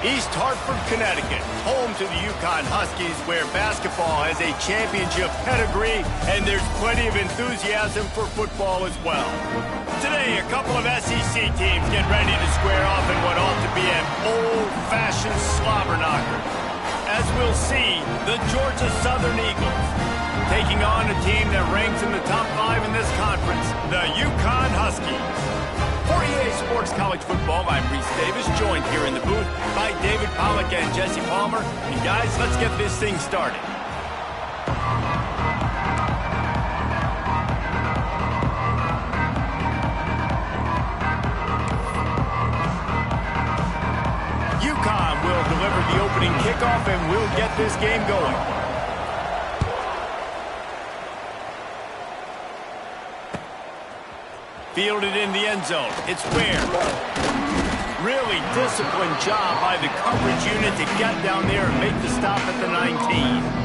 East Hartford, Connecticut, home to the Yukon Huskies, where basketball has a championship pedigree and there's plenty of enthusiasm for football as well. Today, a couple of SEC teams get ready to square off in what ought to be an old-fashioned slobber knocker. As we'll see, the Georgia Southern Eagles taking on a team that ranks in the top 5 in this conference, the Yukon Huskies. For EA Sports College Football, I'm Reese Davis, joined here in the booth by David Pollack and Jesse Palmer. And guys, let's get this thing started. Yukon will deliver the opening kickoff and we'll get this game going. Fielded in the end zone. It's Ware. Really disciplined job by the coverage unit to get down there and make the stop at the 19.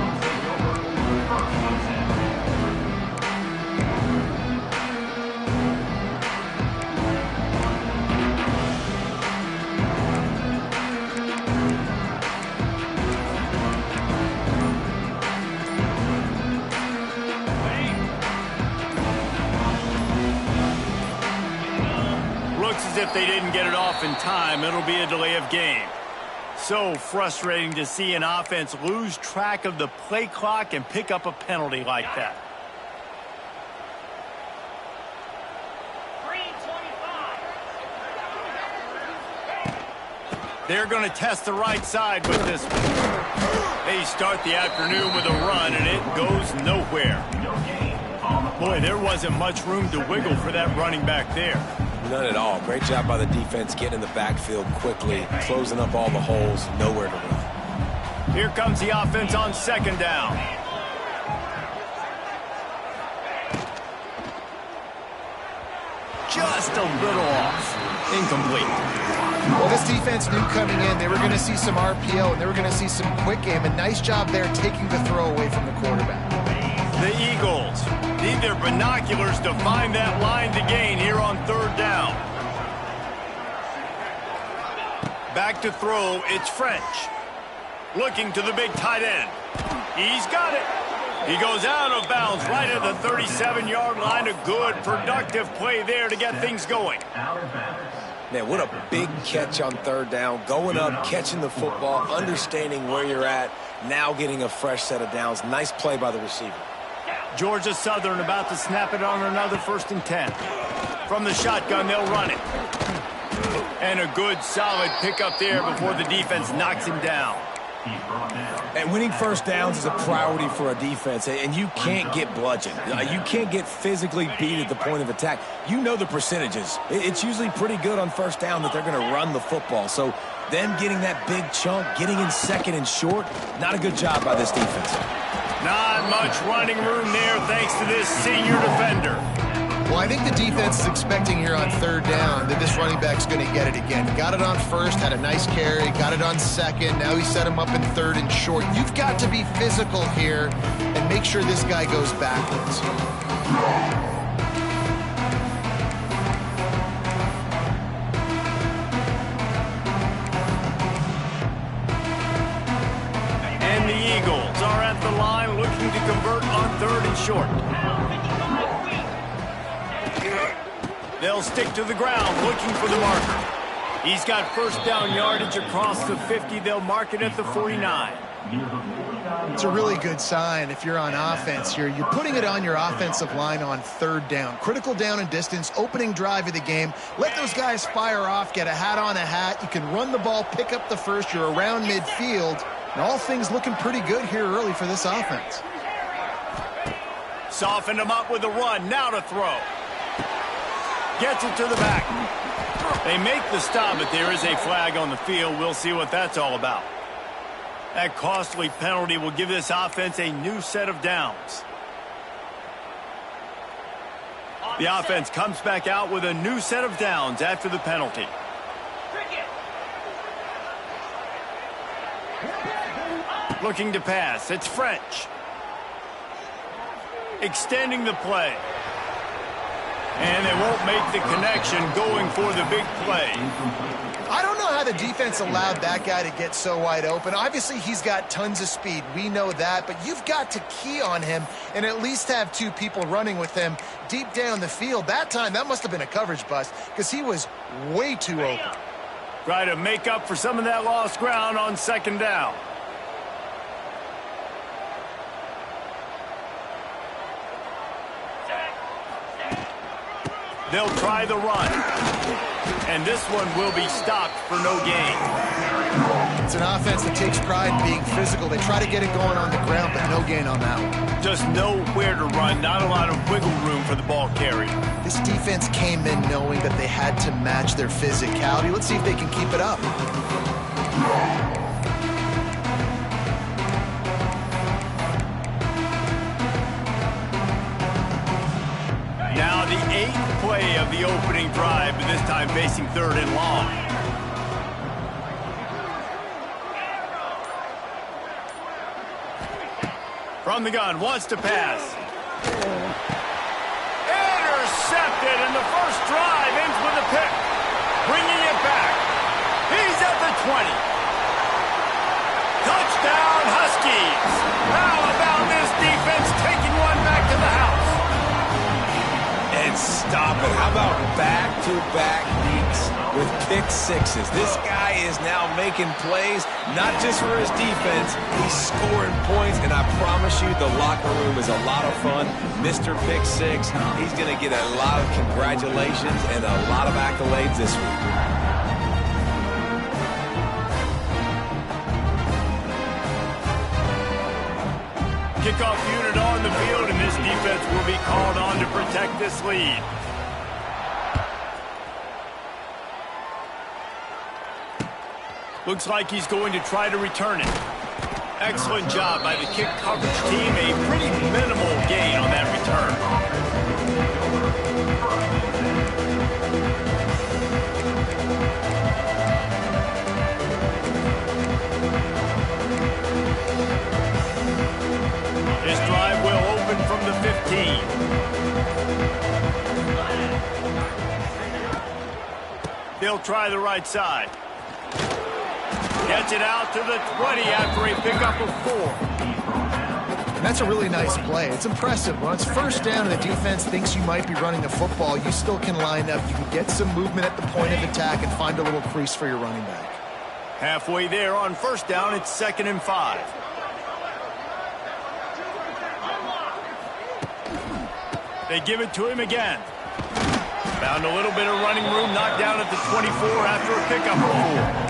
As if they didn't get it off in time, it'll be a delay of game. So frustrating to see an offense lose track of the play clock and pick up a penalty like that. They're going to test the right side with this one. They start the afternoon with a run, and it goes nowhere. Boy, there wasn't much room to wiggle for that running back there. None at all. Great job by the defense getting in the backfield quickly, closing up all the holes, nowhere to run. Here comes the offense on second down. Just a little off. Incomplete. Well, this defense knew coming in they were going to see some RPO and they were going to see some quick game. A nice job there taking the throw away from the quarterback. The Eagles need their binoculars to find that line to gain here on third down. Back to throw, it's French. Looking to the big tight end. He's got it. He goes out of bounds right at the 37-yard line. A good, productive play there to get things going. Man, what a big catch on third down. Going up, catching the football, understanding where you're at, now getting a fresh set of downs. Nice play by the receiver. Georgia Southern about to snap it on another 1st and 10. From the shotgun, they'll run it. And a good, solid pickup there before the defense knocks him down. And winning first downs is a priority for a defense, and you can't get bludgeoned. You can't get physically beat at the point of attack. You know the percentages. It's usually pretty good on first down that they're going to run the football. So them getting that big chunk, getting in second and short, not a good job by this defense. Not much running room there thanks to this senior defender. Well, I think the defense is expecting here on third down that this running back's going to get it again. Got it on first, had a nice carry, got it on second. Now he set him up in third and short. You've got to be physical here and make sure this guy goes backwards. And the Eagles are at the line looking to convert on third and short. They'll stick to the ground looking for the marker. He's got first down yardage across the 50. They'll mark it at the 49. It's a really good sign if you're on offense here. You're putting it on your offensive line on third down. Critical down and distance, opening drive of the game. Let those guys fire off, get a hat on a hat. You can run the ball, pick up the first. You're around midfield. And all things looking pretty good here early for this offense. Softened him up with a run. Now to throw. Gets it to the back. They make the stop, but there is a flag on the field. We'll see what that's all about. That costly penalty will give this offense a new set of downs. The offense comes back out with a new set of downs after the penalty. Looking to pass. It's French. Extending the play. And they won't make the connection going for the big play. I don't know how why the defense allowed that guy to get so wide open. Obviously, he's got tons of speed. We know that, but you've got to key on him and at least have two people running with him deep down the field. That time, that must have been a coverage bust because he was way too open. Try to make up for some of that lost ground on second down. They'll try the run. And this one will be stopped for no gain. It's an offense that takes pride in being physical. They try to get it going on the ground, but no gain on that one. Just nowhere to run. Not a lot of wiggle room for the ball carrier. This defense came in knowing that they had to match their physicality. Let's see if they can keep it up. Now the 8th play of the opening drive, but this time facing third and long. From the gun, wants to pass. Intercepted, and the first drive ends with a pick. Bringing it back. He's at the 20. Touchdown, Huskies. How about this defense taking one back to the house? And stop it. How about back-to-back weeks with pick sixes? This guy is now making plays, not just for his defense. He's scoring points, and I promise you the locker room is a lot of fun. Mr. Pick Six, he's going to get a lot of congratulations and a lot of accolades this week. Kickoff unit on the field, and this defense will be called on to protect this lead. Looks like he's going to try to return it. Excellent job by the kick coverage team. A pretty minimal gain on that return. This drive will open from the 15. They'll try the right side. Gets it out to the 20 after a pickup of 4. And that's a really nice play. It's impressive. When it's first down and the defense thinks you might be running the football, you still can line up. You can get some movement at the point of attack and find a little crease for your running back. Halfway there on first down, it's 2nd and 5. They give it to him again. Found a little bit of running room, knocked down at the 24 after a pickup of 4.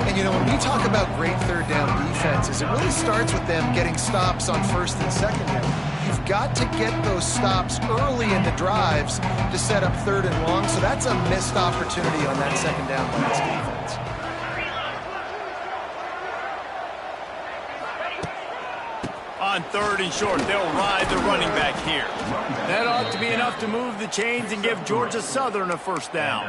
And, you know, when we talk about great third down defenses, it really starts with them getting stops on first and second down. You've got to get those stops early in the drives to set up third and long, so that's a missed opportunity on that second down by this defense. On 3rd and short, they'll ride the running back here. That ought to be enough to move the chains and give Georgia Southern a first down.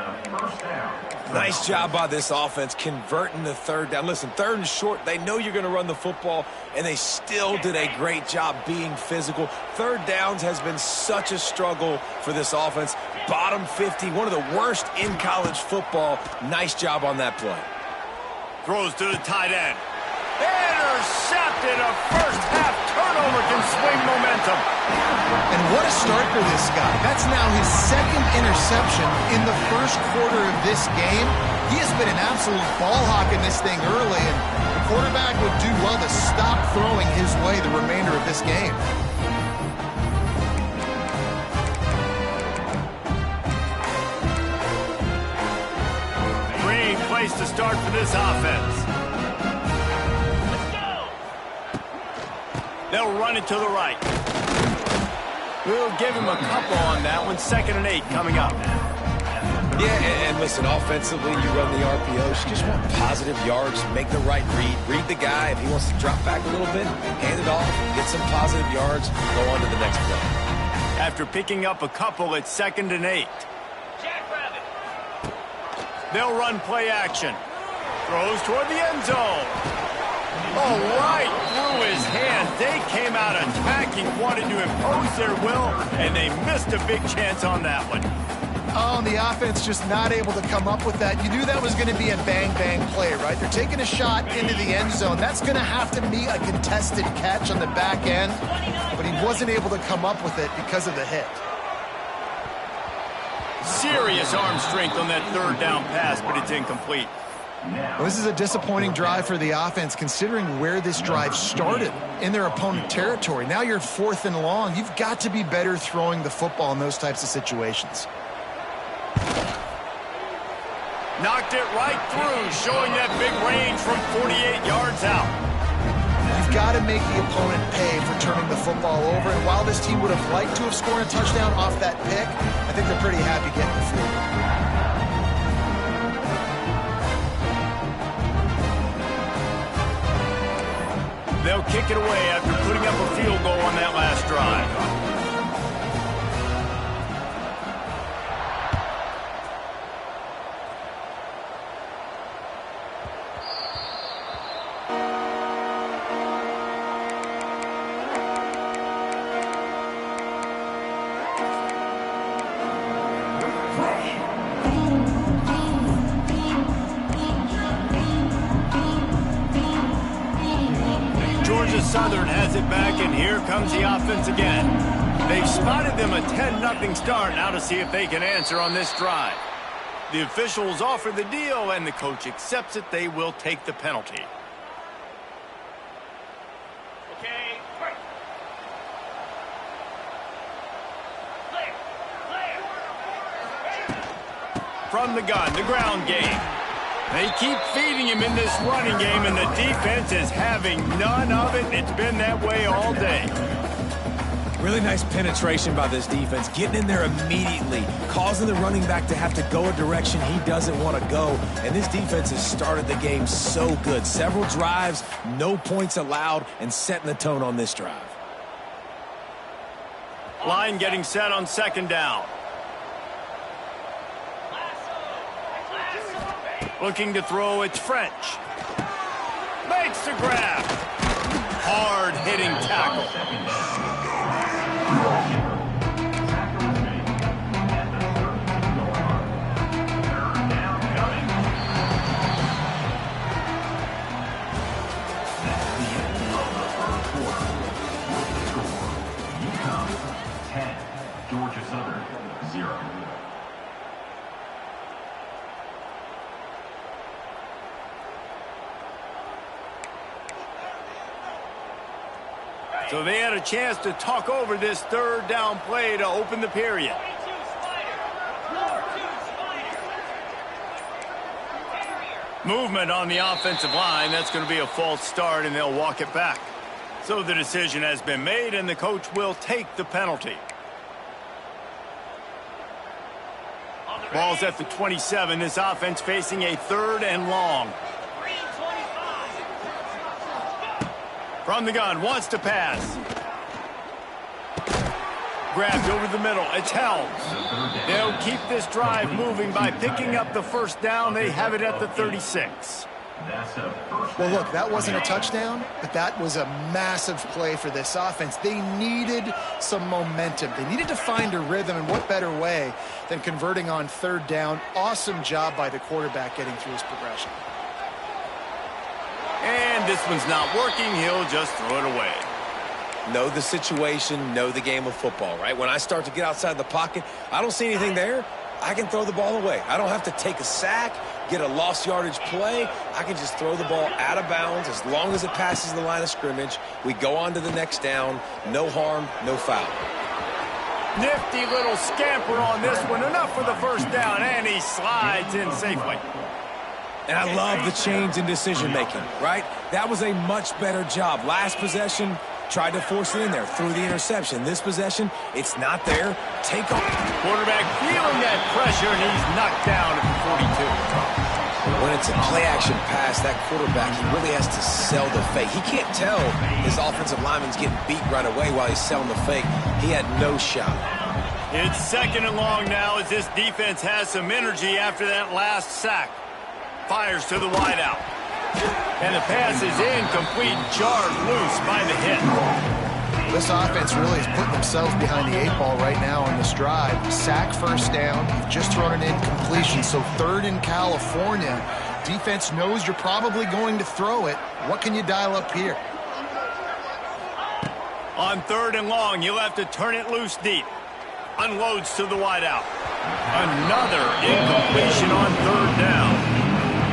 Nice job by this offense converting the third down. Listen, 3rd and short, they know you're going to run the football, and they still did a great job being physical. 3rd downs has been such a struggle for this offense. Bottom 50, one of the worst in college football. Nice job on that play. Throws to the tight end. Intercepted. A first half turnover can swing momentum. And what a start for this guy. That's now his 2nd interception in the first quarter of this game. He has been an absolute ball hawk in this thing early, and the quarterback would do well to stop throwing his way the remainder of this game. Great place to start for this offense. They'll run it to the right. We'll give him a couple on that one. 2nd and 8 coming up. Yeah, and listen, offensively, you run the RPOs. You just want positive yards, make the right read. Read the guy. If he wants to drop back a little bit, hand it off, get some positive yards, go on to the next play. After picking up a couple, it's 2nd and 8. They'll run play action. Throws toward the end zone. Oh, right through his hands. They came out attacking, wanted to impose their will, and they missed a big chance on that one. Oh, and the offense just not able to come up with that. You knew that was going to be a bang-bang play, right? They're taking a shot into the end zone. That's going to have to be a contested catch on the back end, but he wasn't able to come up with it because of the hit. Serious arm strength on that third down pass, but it's incomplete. Well, this is a disappointing drive for the offense, considering where this drive started in their opponent territory. Now you're 4th and long. You've got to be better throwing the football in those types of situations. Knocked it right through, showing that big range from 48 yards out. You've got to make the opponent pay for turning the football over. And while this team would have liked to have scored a touchdown off that pick, I think they're pretty happy getting the field. They'll kick it away after putting up a field goal on that last drive. Southern has it back, and here comes the offense again. They've spotted them a 10-0 start. Now to see if they can answer on this drive. The officials offer the deal, and the coach accepts it. They will take the penalty. Okay, From the gun, the ground game. They keep feeding him in this running game, and the defense is having none of it. It's been that way all day. Really nice penetration by this defense, getting in there immediately, causing the running back to have to go a direction he doesn't want to go. And this defense has started the game so good. Several drives, no points allowed, and setting the tone on this drive. Line getting set on 2nd down. Looking to throw, it's French. Makes the grab. Hard-hitting tackle. Ncaa26, 10, Georgia Southern, 0. So they had a chance to talk over this 3rd down play to open the period. Movement on the offensive line. That's going to be a false start, and they'll walk it back. So the decision has been made, and the coach will take the penalty. Ball's at the 27. This offense facing a 3rd and long. From the gun, wants to pass. Grabbed over the middle. It's held. They'll keep this drive moving by picking up the 1st down. They have it at the 36. Well, look, that wasn't a touchdown, but that was a massive play for this offense. They needed some momentum. They needed to find a rhythm, and what better way than converting on 3rd down. Awesome job by the quarterback getting through his progression. And this one's not working. He'll just throw it away. Know the situation, know the game of football, right? When I start to get outside the pocket, I don't see anything there, I can throw the ball away. I don't have to take a sack, get a lost yardage play. I can just throw the ball out of bounds as long as it passes the line of scrimmage. We go on to the next down. No harm, no foul. Nifty little scamper on this one. Enough for the 1st down, and he slides in safely. And I love the change in decision-making, right? That was a much better job. Last possession, tried to force it in there, threw the interception. This possession, it's not there. Take off. Quarterback feeling that pressure, and he's knocked down at the 42. When it's a play-action pass, that quarterback, he really has to sell the fake. He can't tell his offensive lineman's getting beat right away while he's selling the fake. He had no shot. It's 2nd and long now as this defense has some energy after that last sack. Fires to the wideout. And the pass is incomplete, jarred loose by the hit. This offense really is putting themselves behind the 8 ball right now on this drive. Sack first down. You've just thrown an incompletion, so 3rd in California. Defense knows you're probably going to throw it. What can you dial up here? On 3rd and long, you'll have to turn it loose deep. Unloads to the wideout. Another incompletion on 3rd down.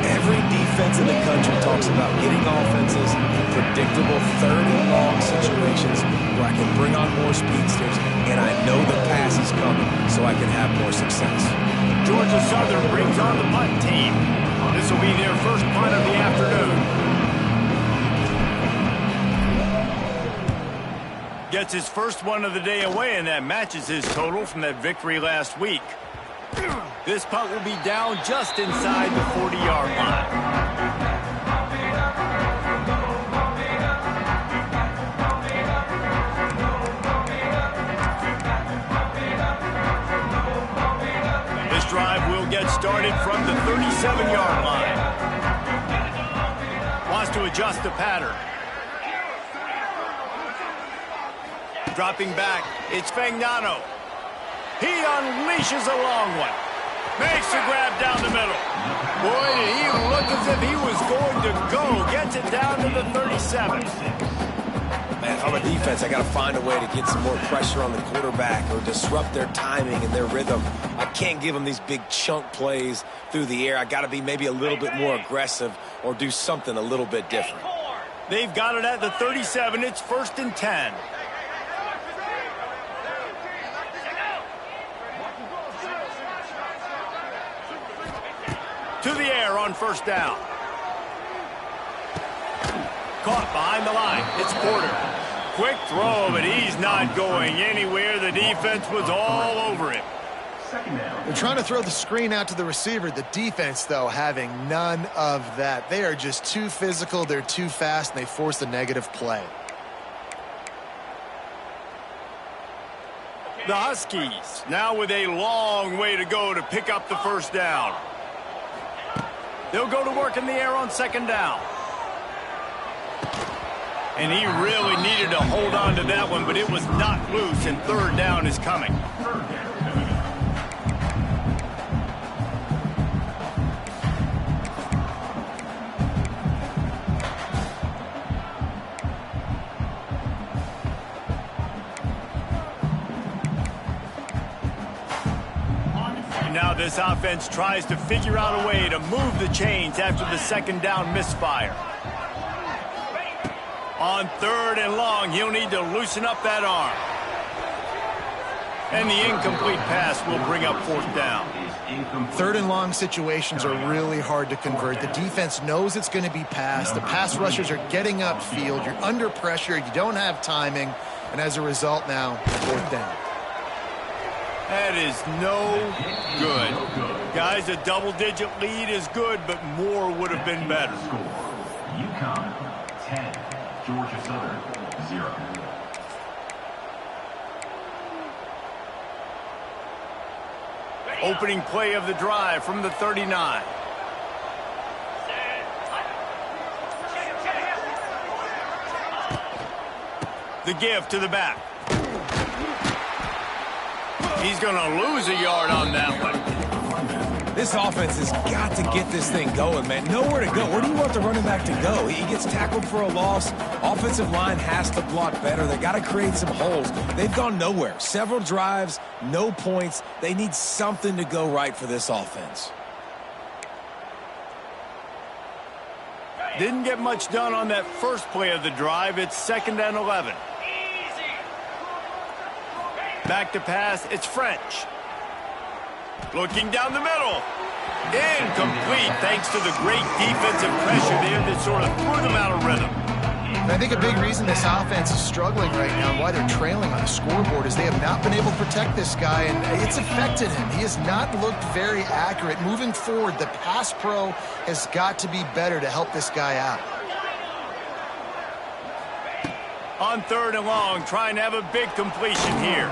Every defense in the country talks about getting offenses in predictable 3rd and long situations where I can bring on more speedsters and I know the pass is coming so I can have more success. Georgia Southern brings on the punt team. This will be their first punt of the afternoon. Gets his first one of the day away, and that matches his total from that victory last week. This punt will be down just inside the 40-yard line. This drive will get started from the 37-yard line. Wants to adjust the pattern. Dropping back, it's Fagnano. He unleashes a long one. Makes the grab down the middle. Boy, did he look as if he was going to go. Gets it down to the 37. Man, if I'm a defense, I got to find a way to get some more pressure on the quarterback or disrupt their timing and their rhythm. I can't give them these big chunk plays through the air. I got to be maybe a little bit more aggressive or do something a little bit different. They've got it at the 37. It's 1st and 10. To the air on 1st down. Caught behind the line. It's Porter. Quick throw, but he's not going anywhere. The defense was all over him. They're trying to throw the screen out to the receiver. The defense, though, having none of that. They are just too physical. They're too fast, and they force the negative play. The Huskies now with a long way to go to pick up the 1st down. They'll go to work in the air on 2nd down. And he really needed to hold on to that one, but it was knocked loose, and 3rd down is coming. Now this offense tries to figure out a way to move the chains after the 2nd down misfire. On 3rd and long, he'll need to loosen up that arm. And the incomplete pass will bring up 4th down. 3rd and long situations are really hard to convert. The defense knows it's going to be passed. The pass rushers are getting upfield. You're under pressure. You don't have timing. And as a result now, 4th down. That is no good. Guys, a double-digit lead is good, but more would have been better. UConn 10, Georgia Southern 0. Opening play of the drive from the 39. The give to the back. He's going to lose a yard on that one. This offense has got to get this thing going, man. Nowhere to go. Where do you want the running back to go? He gets tackled for a loss. Offensive line has to block better. They got to create some holes. They've gone nowhere. Several drives, no points. They need something to go right for this offense. Didn't get much done on that first play of the drive. It's 2nd and 11. Back to pass, it's French. Looking down the middle. Incomplete, thanks to the great defensive pressure there that sort of threw them out of rhythm. I think a big reason this offense is struggling right now and why they're trailing on the scoreboard is they have not been able to protect this guy, and it's affected him. He has not looked very accurate. Moving forward, the pass pro has got to be better to help this guy out. On 3rd and long, trying to have a big completion here.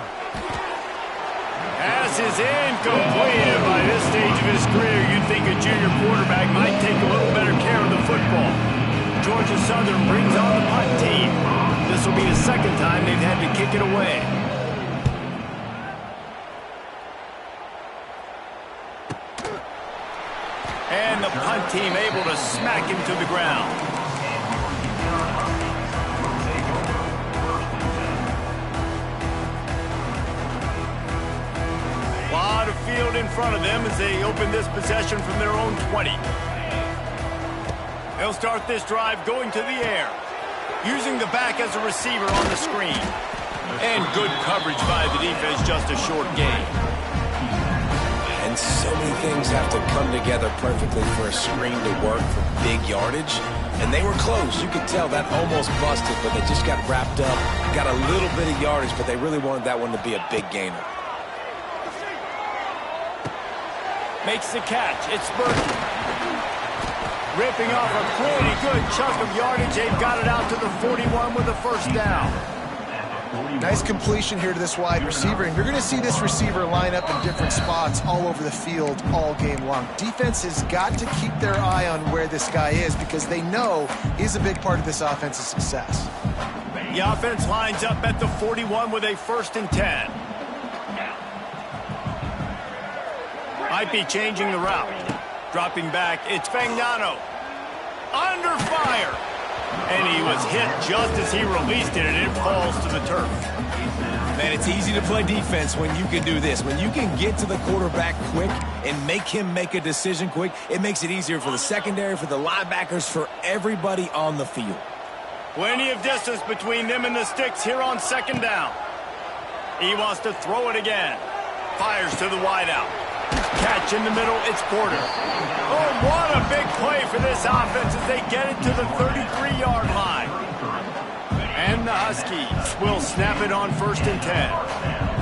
Pass is incomplete. By this stage of his career, you'd think a junior quarterback might take a little better care of the football. Georgia Southern brings on the punt team. This will be the second time they've had to kick it away. And the punt team able to smack him to the ground. A lot of field in front of them as they open this possession from their own 20. They'll start this drive going to the air, using the back as a receiver on the screen. And good coverage by the defense, just a short gain. And so many things have to come together perfectly for a screen to work for big yardage. And they were close. You could tell that almost busted, but they just got wrapped up, got a little bit of yardage, but they really wanted that one to be a big gainer. Makes the catch. It's Burton. Ripping off a pretty good chunk of yardage. They've got it out to the 41 with a first down. Nice completion here to this wide receiver, and you're going to see this receiver line up in different spots all over the field all game long. Defense has got to keep their eye on where this guy is because they know he's a big part of this offense's success. The offense lines up at the 41 with a 1st and 10. Might be changing the route. Dropping back, it's Fagnano. Under fire. And he was hit just as he released it, and it falls to the turf. Man, it's easy to play defense when you can do this. When you can get to the quarterback quick and make him make a decision quick, it makes it easier for the secondary, for the linebackers, for everybody on the field. Plenty of distance between them and the sticks here on 2nd down. He wants to throw it again. Fires to the wideout. Catch in the middle, it's Porter. Oh, what a big play for this offense as they get it to the 33-yard line. And the Huskies will snap it on 1st and 10.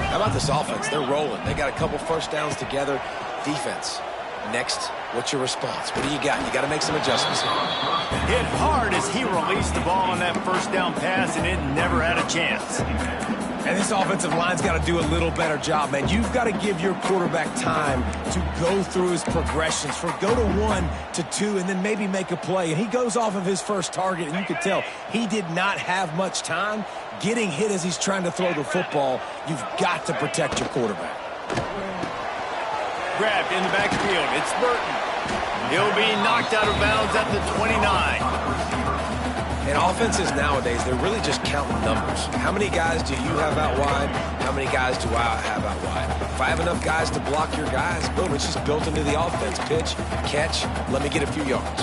How about this offense? They're rolling. They got a couple first downs together. Defense. Next, what's your response? What do you got? You got to make some adjustments here. Hit hard as he released the ball on that 1st down pass, and it never had a chance. And this offensive line's got to do a little better job, man. You've got to give your quarterback time to go through his progressions, for go to 1 to 2, and then maybe make a play. And he goes off of his first target, and you could tell he did not have much time getting hit as he's trying to throw the football. You've got to protect your quarterback. Grabbed in the backfield. It's Burton. He'll be knocked out of bounds at the 29. And offenses nowadays, they're really just counting numbers. How many guys do you have out wide? How many guys do I have out wide? If I have enough guys to block your guys, boom, it's just built into the offense. Pitch, catch, let me get a few yards.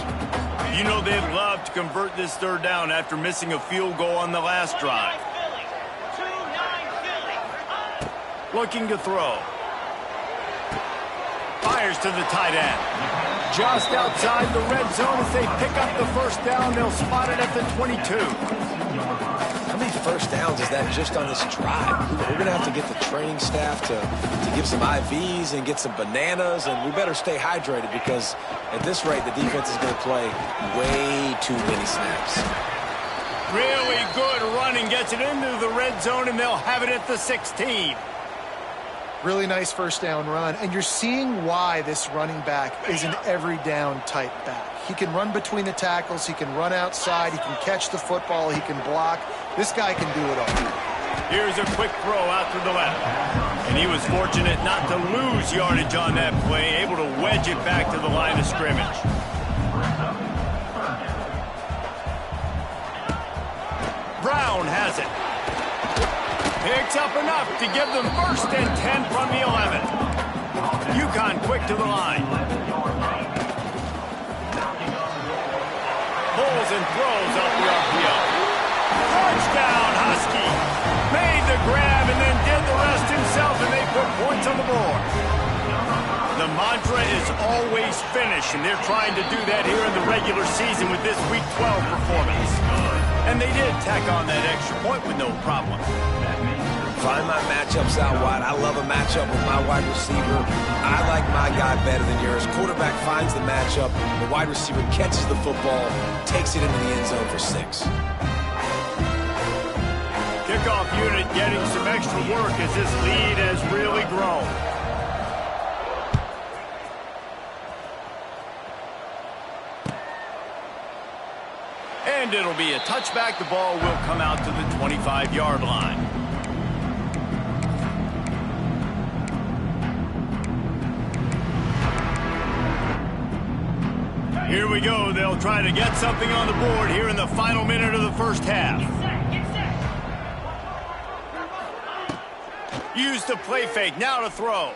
You know they'd love to convert this 3rd down after missing a field goal on the last drive. Looking to throw. Fires to the tight end. Just outside the red zone as they pick up the 1st down. They'll spot it at the 22. How many first downs is that just on this drive? We're going to have to get the training staff to give some IVs and get some bananas, and we better stay hydrated because at this rate, the defense is going to play way too many snaps. Really good running. Gets it into the red zone, and they'll have it at the 16. Really nice 1st down run, and you're seeing why this running back is an every down type back. He can run between the tackles, he can run outside, he can catch the football, he can block. This guy can do it all. Here's a quick throw out to the left. And he was fortunate not to lose yardage on that play, able to wedge it back to the line of scrimmage. Brown has it. Picks up enough to give them 1st and 10 from the 11. UConn quick to the line. Pulls and throws up the RPO. Touchdown, Husky. Made the grab and then did the rest himself, and they put points on the board. The mantra is always finish, and they're trying to do that here in the regular season with this Week 12 performance. And they did tack on that extra point with no problem. Find my matchups out wide. I love a matchup with my wide receiver. I like my guy better than yours. Quarterback finds the matchup. The wide receiver catches the football, takes it into the end zone for 6. Kickoff unit getting some extra work as this lead has really grown. And it'll be a touchback. The ball will come out to the 25-yard line. Here we go. They'll try to get something on the board here in the final minute of the first half. Use the play fake. Now to throw.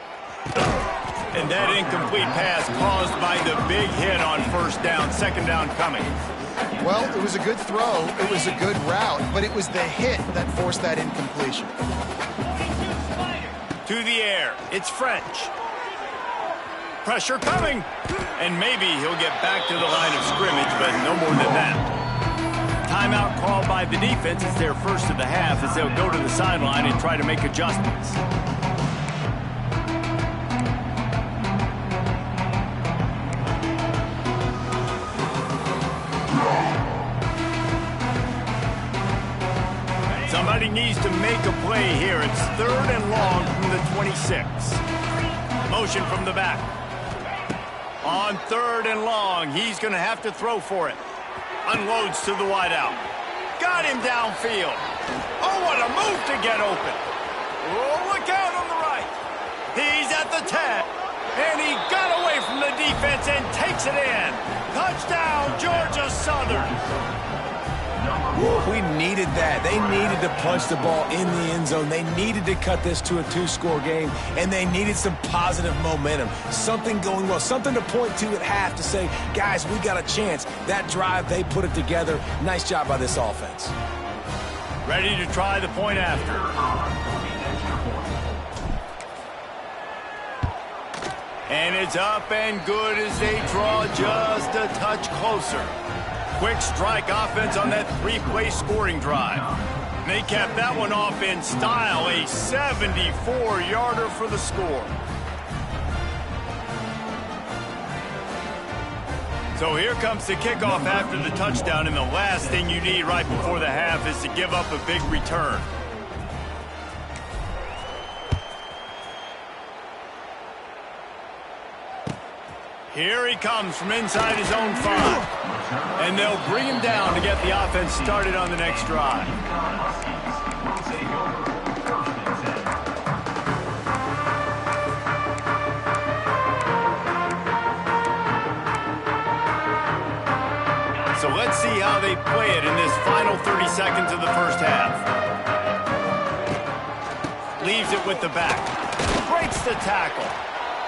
And that incomplete pass caused by the big hit on first down. Second down coming. Well, it was a good throw. It was a good route, but it was the hit that forced that incompletion. To the air. It's French. Pressure coming. And maybe he'll get back to the line of scrimmage, but no more than that. Timeout called by the defense. It's their first of the half as they'll go to the sideline and try to make adjustments. Somebody needs to make a play here. It's 3rd and long from the 26. Motion from the back. On 3rd and long, he's going to have to throw for it. Unloads to the wideout. Got him downfield. Oh, what a move to get open. Oh, look out on the right. He's at the 10. And he got away from the defense and takes it in. Touchdown, Georgia Southern. We needed that. They needed to punch the ball in the end zone. They needed to cut this to a 2-score game, and they needed some positive momentum. Something going well, something to point to at half to say, guys, we got a chance. That drive, they put it together. Nice job by this offense. Ready to try the point after. And it's up and good as they draw just a touch closer. Quick strike offense on that 3-play scoring drive. They kept that one off in style, a 74-yarder for the score. So here comes the kickoff after the touchdown, and the last thing you need right before the half is to give up a big return. Here he comes from inside his own 5. And they'll bring him down to get the offense started on the next drive. So let's see how they play it in this final 30 seconds of the first half. Leaves it with the back. Breaks the tackle.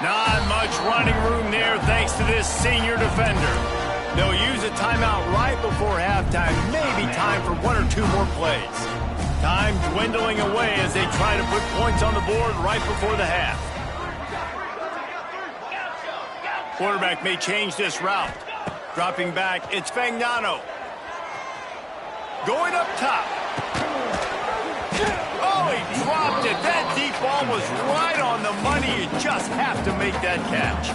Not much running room there thanks to this senior defender. They'll use a timeout right before halftime. Maybe time for 1 or 2 more plays. Time dwindling away as they try to put points on the board right before the half. Quarterback may change this route. Dropping back, it's Fagnano. Going up top. Oh, he dropped it. That deep ball was right on the money. You just have to make that catch.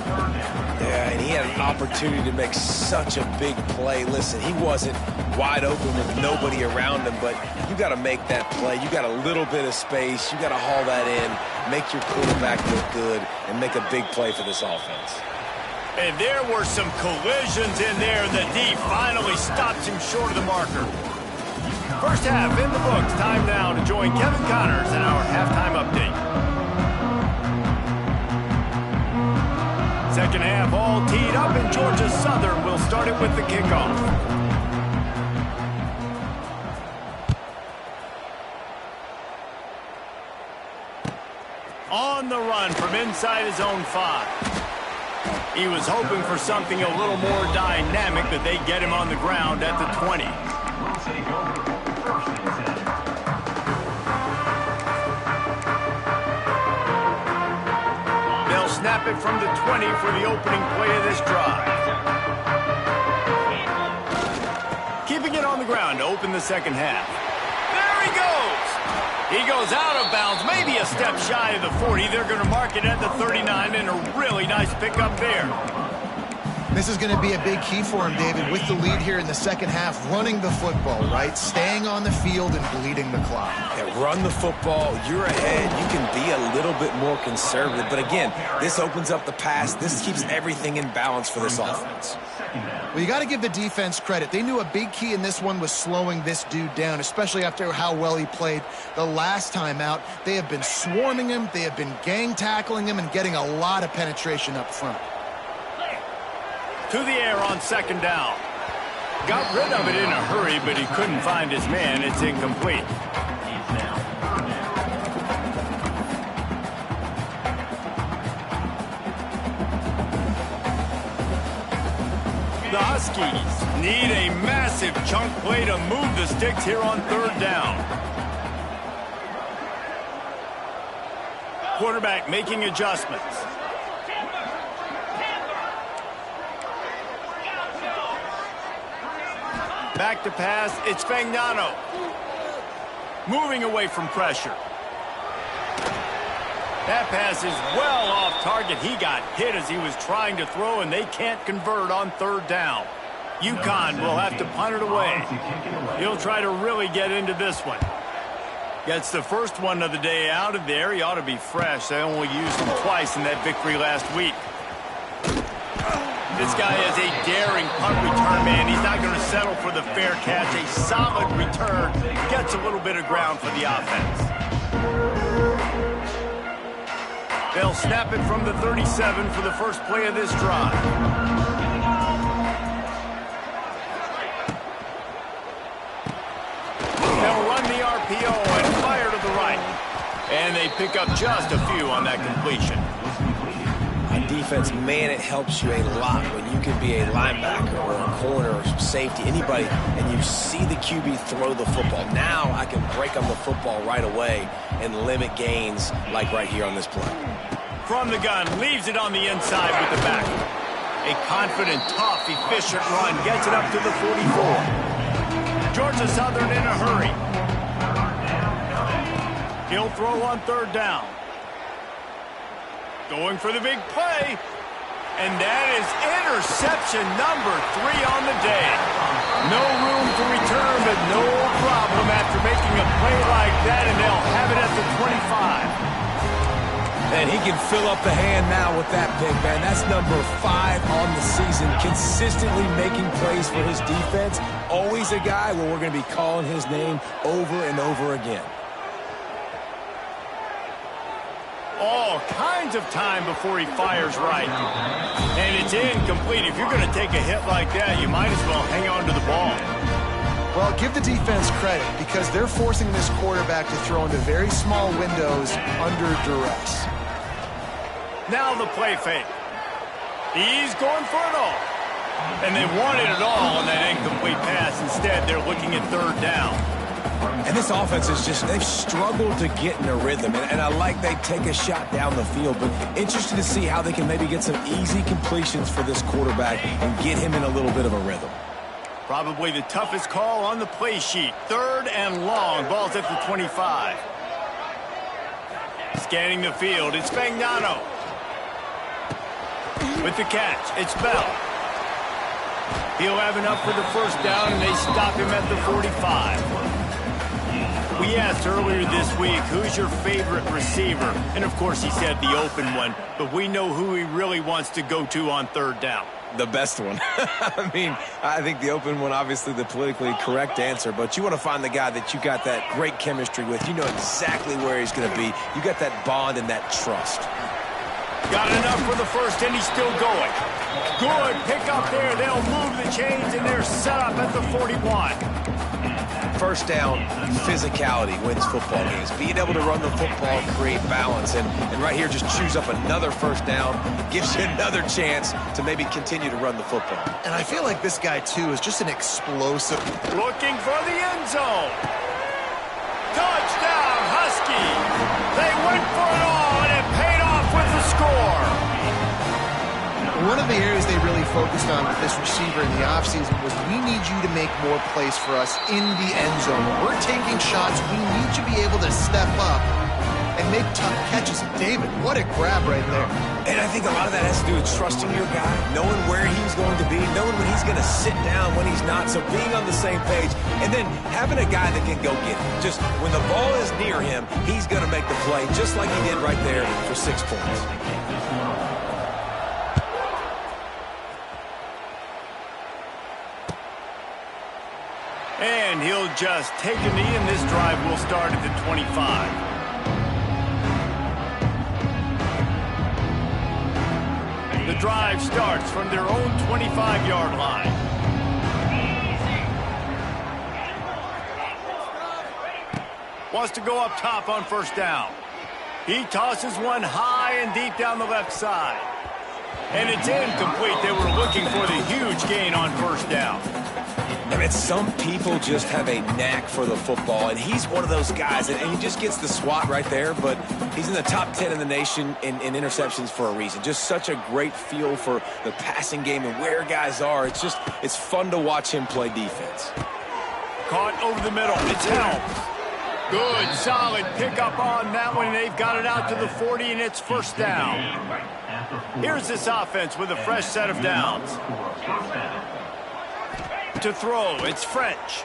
Yeah, and he had an opportunity to make such a big play. Listen, he wasn't wide open with nobody around him, but you got to make that play. You got a little bit of space. You got to haul that in, make your quarterback look good, and make a big play for this offense. And there were some collisions in there, and the D finally stops him short of the marker. First half in the books. Time now to join Kevin Connors in our halftime update. Second half all teed up, and Georgia Southern will start it with the kickoff. On the run from inside his own 5. He was hoping for something a little more dynamic, but they get him on the ground at the 20. They'll snap it from the 20 for the opening play of this drive. Keeping it on the ground to open the second half. There he goes. He goes out of bounds, maybe a step shy of the 40. They're going to mark it at the 39, and a really nice pickup there. This is going to be a big key for him, David, with the lead here in the second half, running the football, right? Staying on the field and bleeding the clock. Yeah, run the football. You're ahead. You can be a little bit more conservative. But again, this opens up the pass. This keeps everything in balance for this offense. Well, you got to give the defense credit. They knew a big key in this one was slowing this dude down, especially after how well he played the last time out. They have been swarming him. They have been gang tackling him and getting a lot of penetration up front. To the air on second down. Got rid of it in a hurry, but he couldn't find his man. It's incomplete. The Huskies need a massive chunk play to move the sticks here on third down. Quarterback making adjustments. Back to pass, it's Fagnano. Moving away from pressure. That pass is well off target. He got hit as he was trying to throw, and they can't convert on third down. UConn will have to punt it away. He'll try to really get into this one. Gets the first one of the day out of there. He ought to be fresh. They only used him twice in that victory last week. This guy is a daring punt return man. He's not going to settle for the fair catch. A solid return. Gets a little bit of ground for the offense. They'll snap it from the 37 for the first play of this drive. They'll run the RPO and fire to the right. And they pick up just a few on that completion. Defense, man, it helps you a lot when you can be a linebacker or a corner or safety, anybody, and you see the QB throw the football. Now I can break on the football right away and limit gains like right here on this play. From the gun, leaves it on the inside with the back. A confident, tough, efficient run gets it up to the 44. Georgia Southern in a hurry. He'll throw on third down. Going for the big play. And that is interception number 3 on the day. No room to return, but no problem after making a play like that, and they'll have it at the 25. And he can fill up the hand now with that pick, man. That's number 5 on the season, consistently making plays for his defense. Always a guy where we're going to be calling his name over and over again. All kinds of time before he fires right. And it's incomplete. If you're going to take a hit like that, you might as well hang on to the ball. Well, give the defense credit because they're forcing this quarterback to throw into very small windows under duress. Now the play fake. He's going for it all. And they wanted it all on that incomplete pass. Instead, they're looking at third down. And this offense is just, they've struggled to get in a rhythm. And I like they take a shot down the field, but interested to see how they can maybe get some easy completions for this quarterback and get him in a little bit of a rhythm. Probably the toughest call on the play sheet. Third and long. Ball's at the 25. Scanning the field. It's Fagnano. With the catch, it's Bell. He'll have enough for the first down, and they stop him at the 45. We asked earlier this week, who's your favorite receiver? And, of course, he said the open one. But we know who he really wants to go to on third down. The best one. I mean, I think the open one, obviously the politically correct answer, but you want to find the guy that you got that great chemistry with. You know exactly where he's going to be. You got that bond and that trust. Got enough for the first, and he's still going. Good pick up there. They'll move the chains, and they're set up at the 41. First down, physicality wins football games. Being able to run the football, create balance, and right here just choose up another first down, gives you another chance to maybe continue to run the football. And I feel like this guy, too, is just an explosive. Looking for the end zone. Touchdown, Huskies. They went for it all, and it paid off with the score. One of the areas they really focused on with this receiver in the offseason was we need you to make more plays for us in the end zone. When we're taking shots, we need you to be able to step up and make tough catches. David, what a grab right there. And I think a lot of that has to do with trusting your guy, knowing where he's going to be, knowing when he's going to sit down, when he's not, so being on the same page, and then having a guy that can go get it. Just when the ball is near him, he's going to make the play, just like he did right there for 6 points. And he'll just take a knee, and this drive will start at the 25. The drive starts from their own 25-yard line. Wants to go up top on first down. He tosses one high and deep down the left side. And it's incomplete. They were looking for the huge gain on first down. I mean, some people just have a knack for the football, and he's one of those guys, and he just gets the swat right there, but he's in the top 10 in the nation in interceptions for a reason. Just such a great feel for the passing game and where guys are. It's fun to watch him play defense. Caught over the middle. It's Helms. Good, solid pickup on that one. They've got it out to the 40, and it's first down. Here's this offense with a fresh set of downs. To throw, it's French.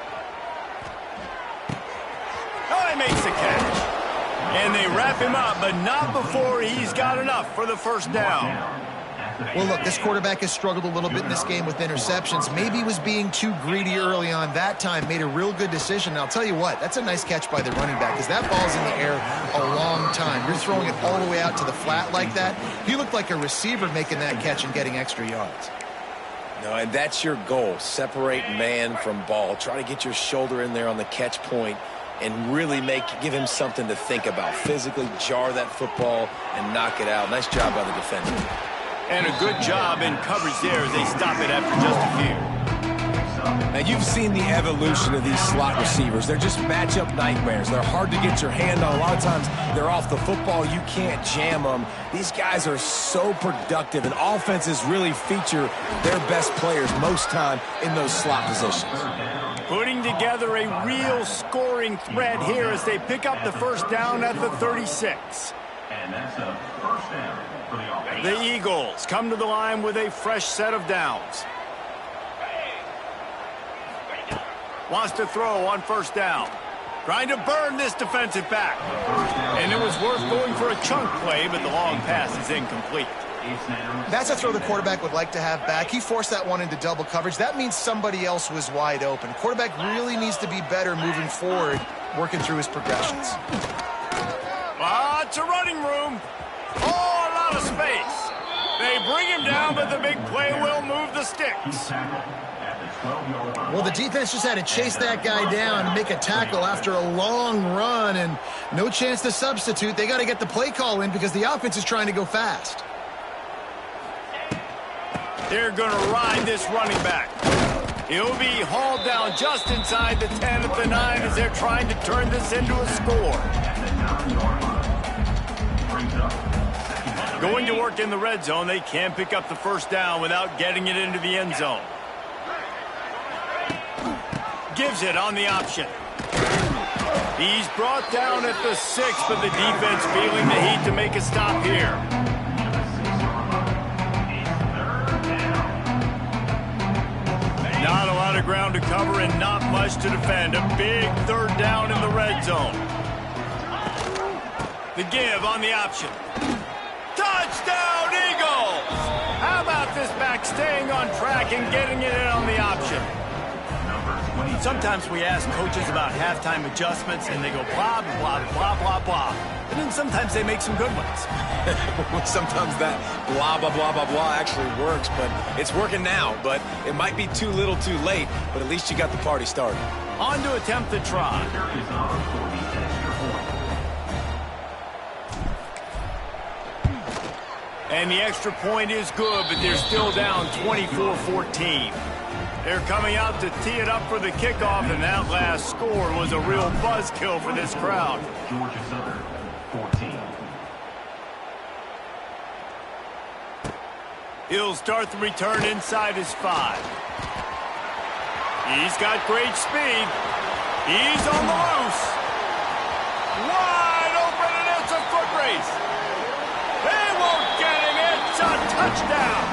Oh, he makes the catch. And they wrap him up, but not before he's got enough for the first down. Well, look, this quarterback has struggled a little bit in this game with interceptions. Maybe he was being too greedy early on that time, made a real good decision. And I'll tell you what, that's a nice catch by the running back, because that ball's in the air a long time. You're throwing it all the way out to the flat like that. He looked like a receiver making that catch and getting extra yards. No, and that's your goal. Separate man from ball. Try to get your shoulder in there on the catch point and really give him something to think about. Physically jar that football and knock it out. Nice job by the defender. And a good job in coverage there as they stop it after just a few. Now, you've seen the evolution of these slot receivers. They're just matchup nightmares. They're hard to get your hand on. A lot of times, they're off the football. You can't jam them. These guys are so productive, and offenses really feature their best players most time in those slot positions. Putting together a real scoring threat here as they pick up the first down at the 36. And that's a first down for the offense. The Eagles come to the line with a fresh set of downs. Wants to throw on first down. Trying to burn this defensive back. And it was worth going for a chunk play, but the long pass is incomplete. That's a throw the quarterback would like to have back. He forced that one into double coverage. That means somebody else was wide open. Quarterback really needs to be better moving forward, working through his progressions. Lots of running room. Oh, a lot of space. They bring him down, but the big play will move the sticks. Well, the defense just had to chase that guy down and make a tackle after a long run, and no chance to substitute. They got to get the play call in because the offense is trying to go fast. They're going to ride this running back. He'll be hauled down just inside the 10 at the 9 as they're trying to turn this into a score. Going to work in the red zone, they can pick up the first down without getting it into the end zone. Gives it on the option. He's brought down at the 6, but the defense feeling the heat to make a stop here. Not a lot of ground to cover and not much to defend. A big third down in the red zone. The give on the option. Touchdown, Eagles! How about this back staying on track and getting it in on the option? Sometimes we ask coaches about halftime adjustments, and they go blah, blah, blah, blah, blah. And then sometimes they make some good ones. Sometimes that blah, blah, blah, blah, blah actually works, but it's working now. But it might be too little too late, but at least you got the party started. On to attempt the try. And the extra point is good, but they're still down 24-14. They're coming out to tee it up for the kickoff, and that last score was a real buzzkill for this crowd. Georgia Southern, 14. He'll start the return inside his 5. He's got great speed. He's on the loose. Wide open, and it's a touchdown.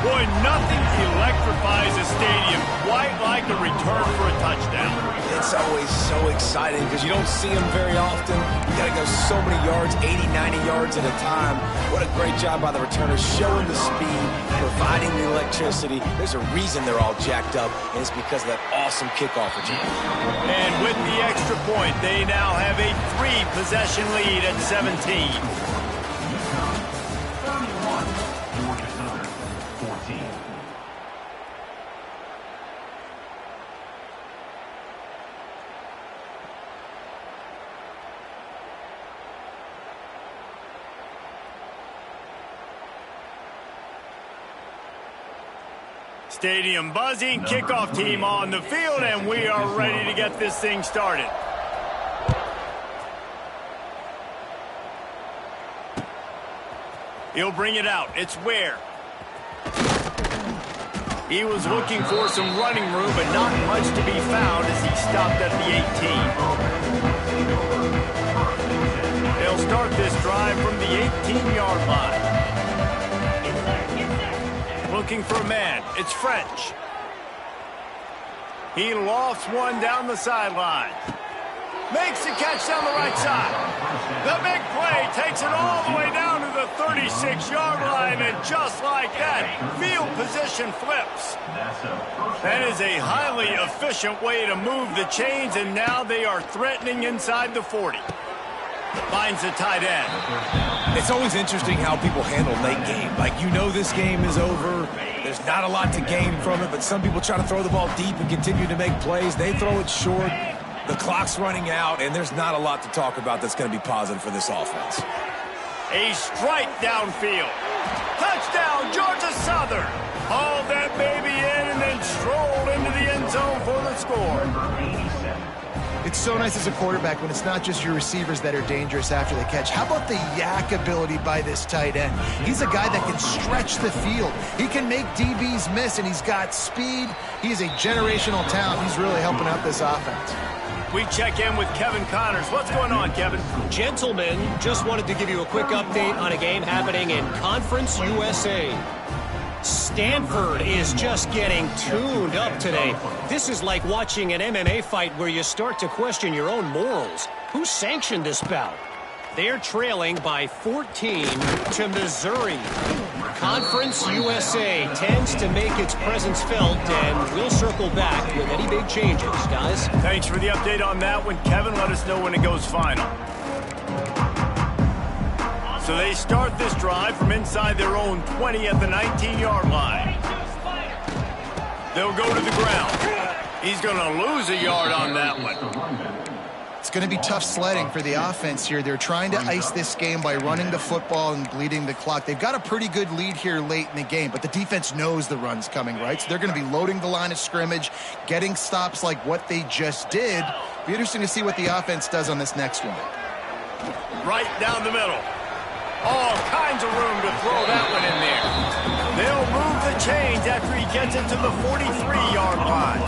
Boy, nothing electrifies a stadium quite like a return for a touchdown. It's always so exciting because you don't see them very often. You got to go so many yards, 80, 90 yards at a time. What a great job by the returners, showing the speed, providing the electricity. There's a reason they're all jacked up, and it's because of that awesome kickoff return. And with the extra point, they now have a 3-possession lead at 17. Stadium buzzing, kickoff team on the field, and we are ready to get this thing started. He'll bring it out. It's Ware. He was looking for some running room, but not much to be found as he stopped at the 18. They'll start this drive from the 18-yard line. Looking for a man. It's French. He lofts one down the sideline. Makes the catch down the right side. The big play takes it all the way down to the 36-yard line, and just like that, field position flips. That is a highly efficient way to move the chains, and now they are threatening inside the 40. Finds the tight end. It's always interesting how people handle late game. Like, you know this game is over. There's not a lot to gain from it, but some people try to throw the ball deep and continue to make plays. They throw it short. The clock's running out, and there's not a lot to talk about that's going to be positive for this offense. A strike downfield. Touchdown, Georgia Southern. Hauled that baby in and then strolled into the end zone for the score. It's so nice as a quarterback when it's not just your receivers that are dangerous after the catch. How about the yak ability by this tight end? He's a guy that can stretch the field. He can make DBs miss, and he's got speed. He is a generational talent. He's really helping out this offense. We check in with Kevin Connors. What's going on, Kevin? Gentlemen, just wanted to give you a quick update on a game happening in Conference USA. Stanford is just getting tuned up today. This is like watching an MMA fight where you start to question your own morals. Who sanctioned this bout? They're trailing by 14 to Missouri. Conference USA tends to make its presence felt, and we'll circle back with any big changes, guys. Thanks for the update on that one, Kevin. Let us know when it goes final. So they start this drive from inside their own 20 at the 19-yard line. They'll go to the ground. He's going to lose a yard on that one. It's going to be tough sledding for the offense here. They're trying to ice this game by running the football and bleeding the clock. They've got a pretty good lead here late in the game, but the defense knows the run's coming, right? So they're going to be loading the line of scrimmage, getting stops like what they just did. Be interesting to see what the offense does on this next one. Right down the middle. All kinds of room to throw that one in there. They'll move the chains after he gets it to the 43-yard line.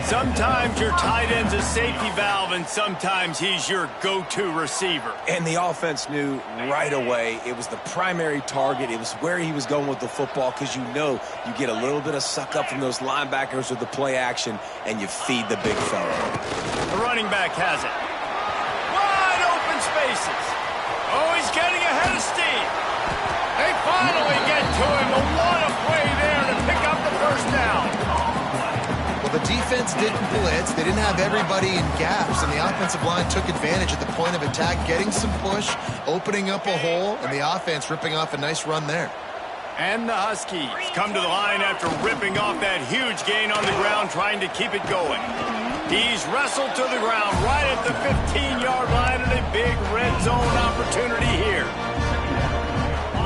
Sometimes your tight end's a safety valve, and sometimes he's your go-to receiver. And the offense knew right away it was the primary target. It was where he was going with the football, because you know you get a little bit of suck up from those linebackers with the play action, and you feed the big fella. The running back has it. Wide open spaces. Oh, he's getting ahead of steam. They finally get to him, but what a play there to pick up the first down. Well, the defense didn't blitz. They didn't have everybody in gaps, and the offensive line took advantage at the point of attack, getting some push, opening up a hole, and the offense ripping off a nice run there. And the Huskies come to the line after ripping off that huge gain on the ground, trying to keep it going. He's wrestled to the ground right at the 15-yard line, and a big red zone opportunity here.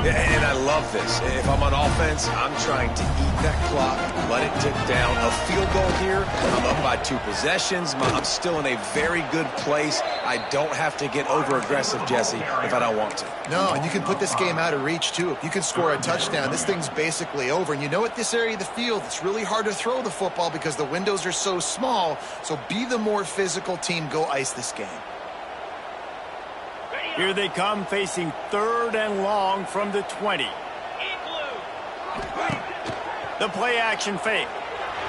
And I love this. If I'm on offense, I'm trying to eat that clock, let it tick down. A field goal here, I'm up by 2 possessions. I'm still in a very good place. I don't have to get over-aggressive, Jesse, if I don't want to. No, and you can put this game out of reach, too. If you can score a touchdown, this thing's basically over. And you know, at this area of the field, it's really hard to throw the football because the windows are so small. So be the more physical team. Go ice this game. Here they come facing 3rd and long from the 20. The play action fake.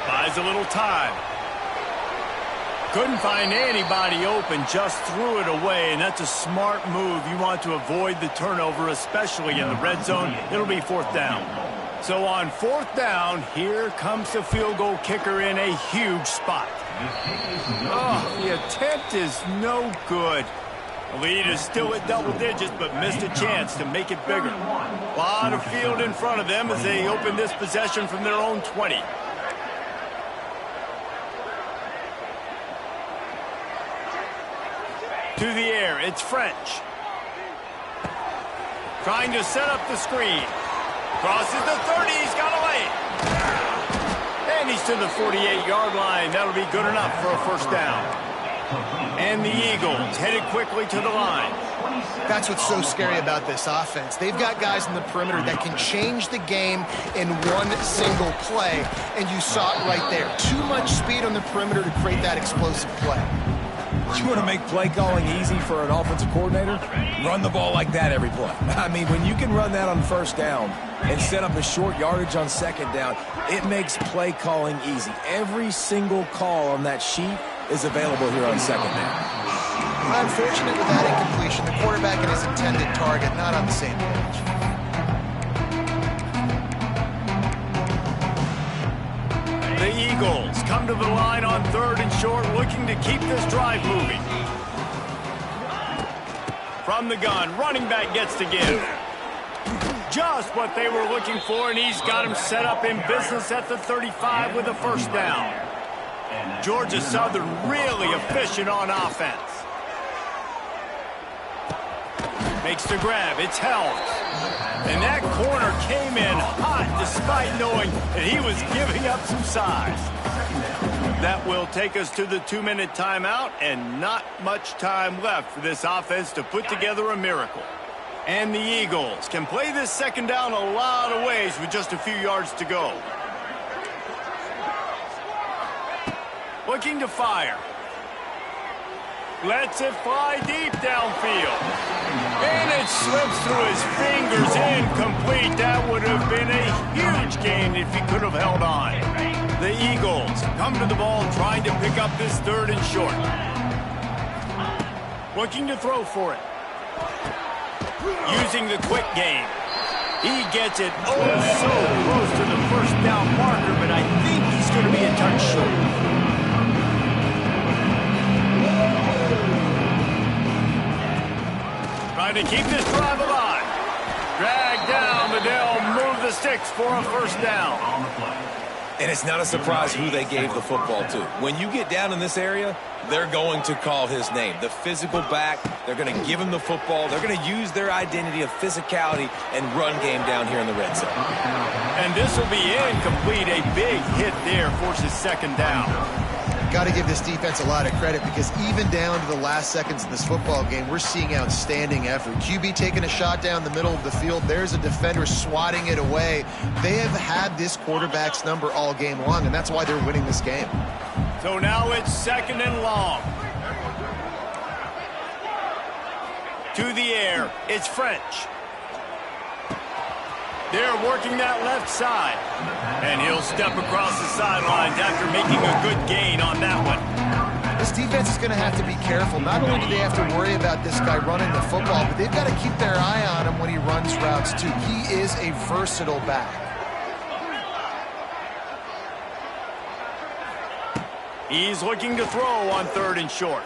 Buys a little time. Couldn't find anybody open, just threw it away, and that's a smart move. You want to avoid the turnover, especially in the red zone. It'll be 4th down. So on 4th down, here comes the field goal kicker in a huge spot. Oh, the attempt is no good. The lead is still at double digits, but missed a chance to make it bigger. A lot of field in front of them as they open this possession from their own 20. To the air, it's French. Trying to set up the screen. Crosses the 30, he's got away. And he's to the 48-yard line. That'll be good enough for a 1st down. And the Eagles headed quickly to the line. That's what's so scary about this offense. They've got guys in the perimeter that can change the game in one single play, and you saw it right there. Too much speed on the perimeter to create that explosive play. You want to make play calling easy for an offensive coordinator? Run the ball like that every play. I mean, when you can run that on 1st down and set up a short yardage on 2nd down, it makes play calling easy. Every single call on that sheet is available here on 2nd down. Unfortunate with that incompletion. The quarterback and his intended target not on the same page. The Eagles come to the line on 3rd and short, looking to keep this drive moving. From the gun, running back gets to give. Just what they were looking for, and he's got him set up in business at the 35 with a 1st down. Georgia Southern really efficient on offense. Makes the grab, it's held. And that corner came in hot despite knowing that he was giving up some size. That will take us to the 2-minute timeout, and not much time left for this offense to put together a miracle. And the Eagles can play this 2nd down a lot of ways with just a few yards to go. Looking to fire. Lets it fly deep downfield. And it slips through his fingers, incomplete. That would have been a huge gain if he could have held on. The Eagles come to the ball trying to pick up this 3rd and short. Looking to throw for it. Using the quick game. He gets it so close to the 1st down marker, but I think he's going to be a touch short. Trying to keep this drive alive. Drag down, but they'll move the sticks for a 1st down. And it's not a surprise who they gave the football to. When you get down in this area, they're going to call his name. The physical back, they're going to give him the football. They're going to use their identity of physicality and run game down here in the red zone. And this will be incomplete. A big hit there forces 2nd down. Got to give this defense a lot of credit, because even down to the last seconds in this football game, we're seeing outstanding effort. QB taking a shot down the middle of the field. There's a defender swatting it away. They have had this quarterback's number all game long, and that's why they're winning this game. So now it's 2nd and long. To the air, it's French. They're working that left side. And he'll step across the sidelines after making a good gain on that one. This defense is going to have to be careful. Not only do they have to worry about this guy running the football, but they've got to keep their eye on him when he runs routes too. He is a versatile back. He's looking to throw on 3rd and short.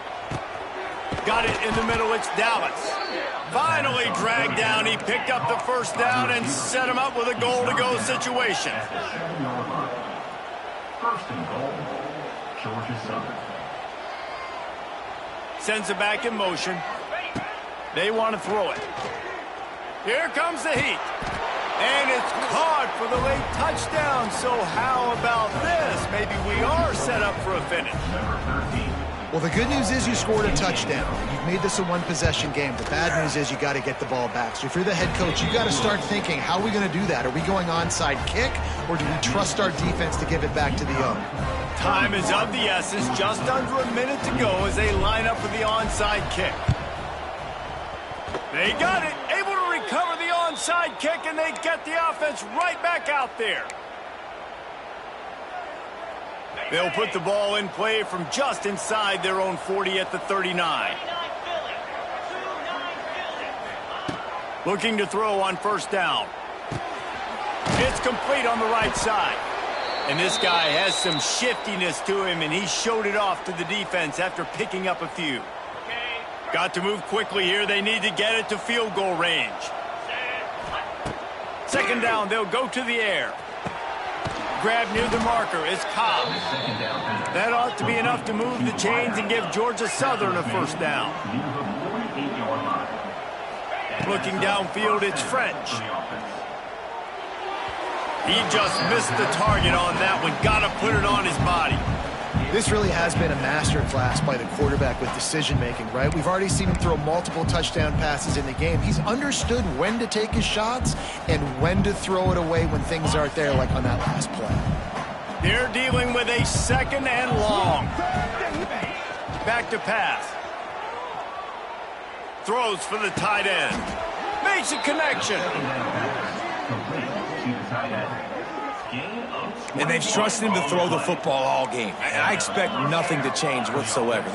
Got it in the middle, it's Dallas. Finally dragged down. He picked up the 1st down and set him up with a goal-to-go situation. 1st and goal, Georgia Southern. Sends it back in motion. They want to throw it. Here comes the heat. And it's caught for the late touchdown. So how about this? Maybe we are set up for a finish. Well, the good news is you scored a touchdown. You've made this a one-possession game. The bad news is you got to get the ball back. So if you're the head coach, you got to start thinking, how are we going to do that? Are we going onside kick, or do we trust our defense to give it back to the O? Time is of the essence. Just under a minute to go as they line up for the onside kick. They got it. Able to recover the onside kick, and they get the offense right back out there. They'll put the ball in play from just inside their own 40 at the 39. Looking to throw on first down. It's complete on the right side. And this guy has some shiftiness to him, and he showed it off to the defense after picking up a few. Got to move quickly here. They need to get it to field goal range. Second down, they'll go to the air. Grab near the marker is Cobb. That ought to be enough to move the chains and give Georgia Southern a first down. Looking downfield, it's French. He just missed the target on that one. Got to put it on his body. This really has been a masterclass by the quarterback with decision-making, right? We've already seen him throw multiple touchdown passes in the game. He's understood when to take his shots and when to throw it away when things aren't there, like on that last play. They're dealing with a second and long. Back to pass. Throws for the tight end. Makes a connection. And they've trusted him to throw the football all game. And I expect nothing to change whatsoever.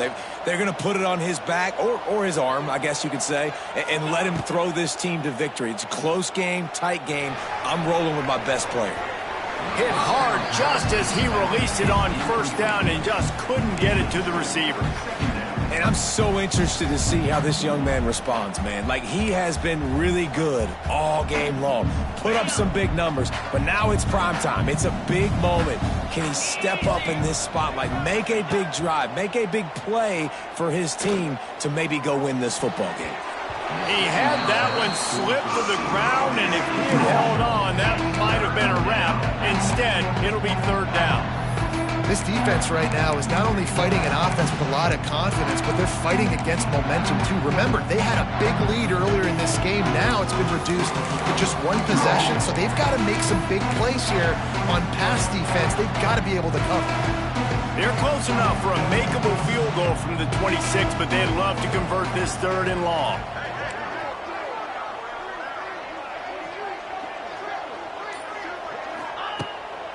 They're going to put it on his back, or his arm, I guess you could say, and let him throw this team to victory. It's a close game, tight game. I'm rolling with my best player. Hit hard just as he released it on first down and just couldn't get it to the receiver. And I'm so interested to see how this young man responds, man. Like, he has been really good all game long. Put up some big numbers, but now it's prime time. It's a big moment. Can he step up in this spotlight, make a big drive, make a big play for his team to maybe go win this football game? He had that one slip to the ground, and if he had held on, that might have been a wrap. Instead, it'll be third down. This defense right now is not only fighting an offense with a lot of confidence, but they're fighting against momentum too. Remember, they had a big lead earlier in this game. Now it's been reduced to just one possession, so they've got to make some big plays here on pass defense. They've got to be able to cover. They're close enough for a makeable field goal from the 26, but they'd love to convert this third and long.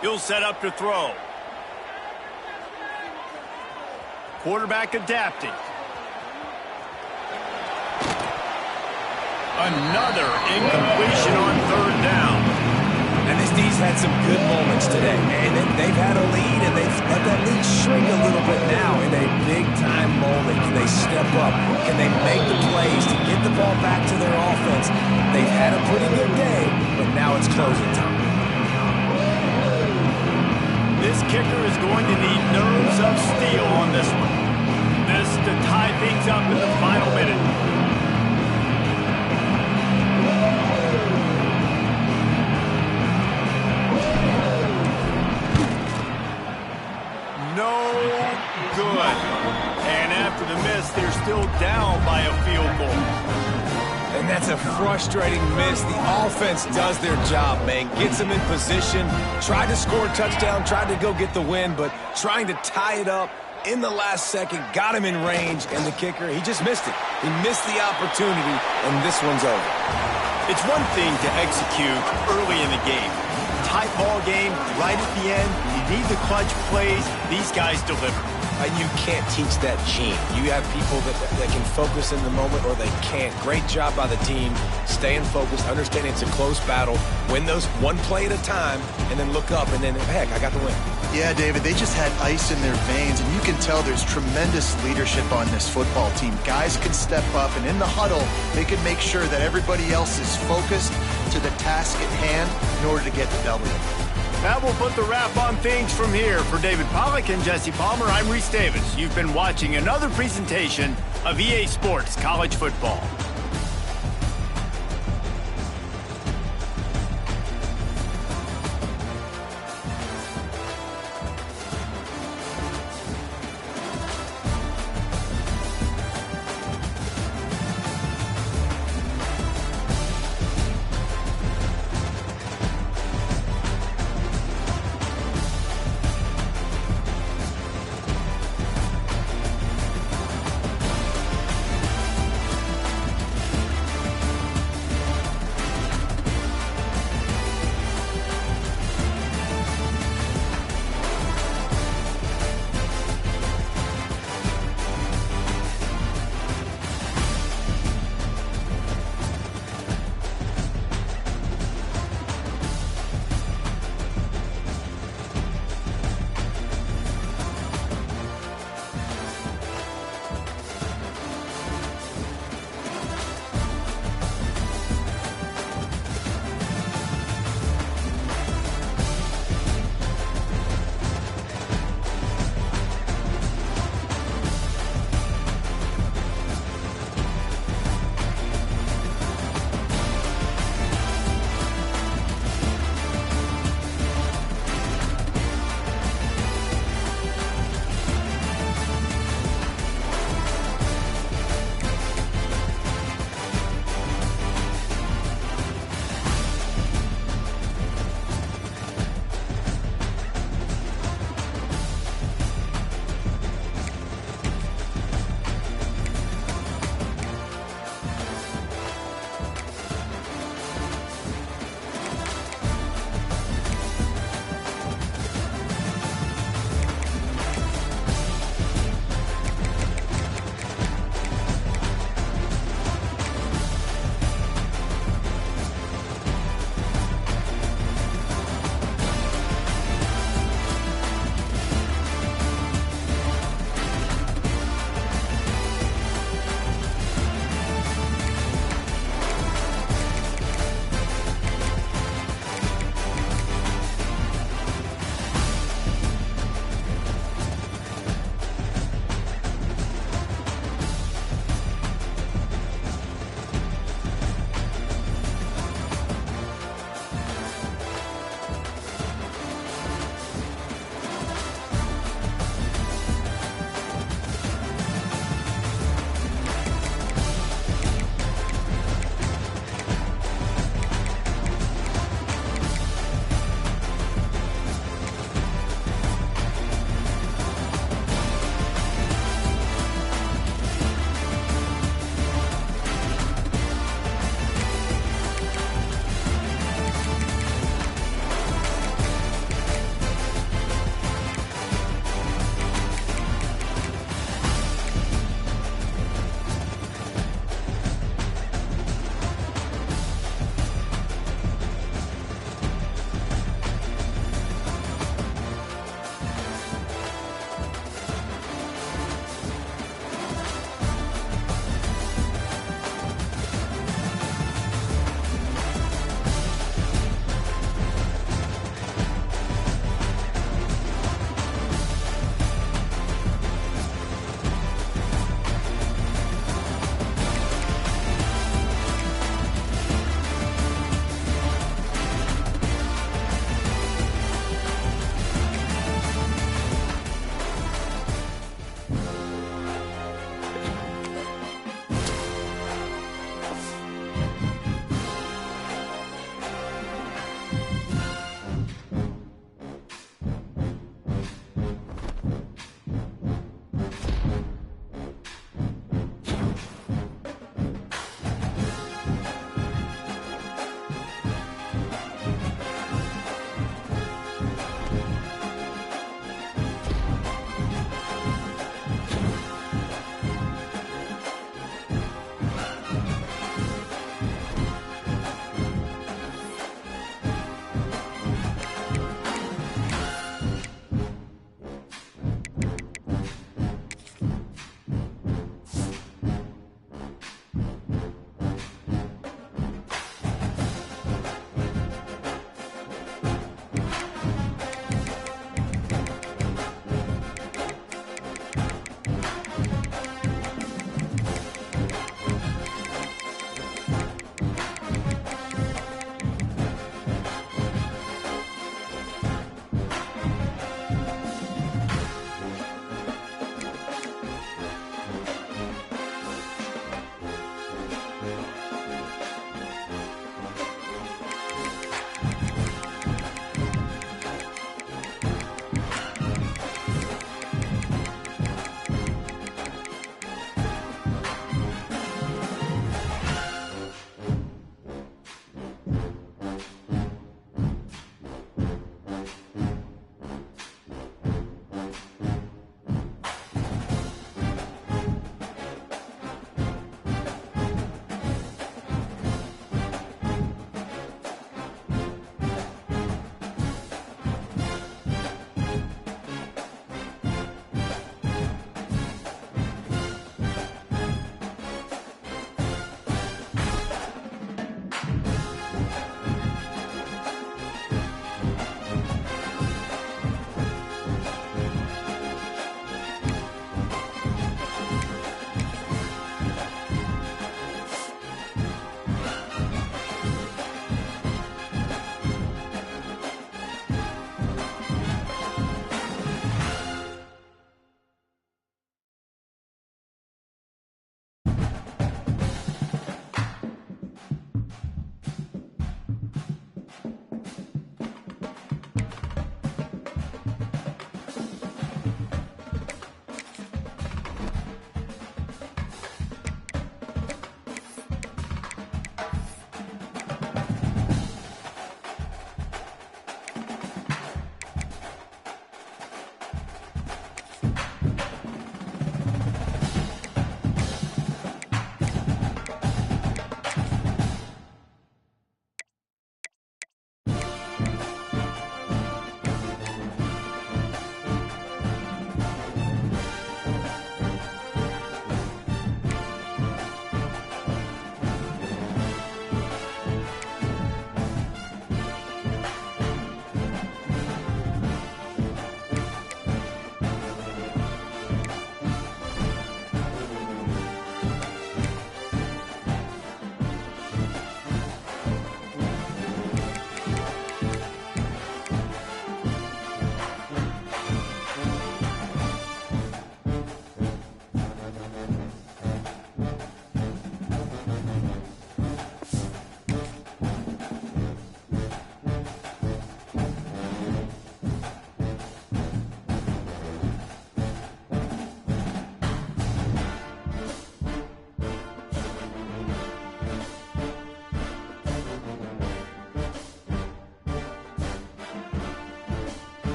He'll set up to throw. Quarterback adapting. Another incompletion on third down. And this D's had some good moments today. And they've had a lead, and they've let that lead shrink a little bit now in a big-time moment. Can they step up? Can they make the plays to get the ball back to their offense? They've had a pretty good day, but now it's closing time. This kicker is going to need nerves of steel on this one. This to tie things up in the final minute. No good. And after the miss, they're still down by a field goal. And that's a frustrating miss. The offense does their job, man. Gets them in position, tried to score a touchdown, tried to go get the win, but trying to tie it up in the last second, got him in range, and the kicker, he just missed it. He missed the opportunity, and this one's over. It's one thing to execute early in the game. Tight ball game, right at the end, you need the clutch plays. These guys deliver. You can't teach that gene. You have people that can focus in the moment, or they can't. Great job by the team, staying focused, understanding it's a close battle, win those one play at a time, and then look up, and then, heck, I got the win. Yeah, David, they just had ice in their veins, and you can tell there's tremendous leadership on this football team. Guys can step up, and in the huddle, they can make sure that everybody else is focused to the task at hand in order to get the W. That will put the wrap on things from here. For David Pollack and Jesse Palmer, I'm Reese Davis. You've been watching another presentation of EA Sports College Football.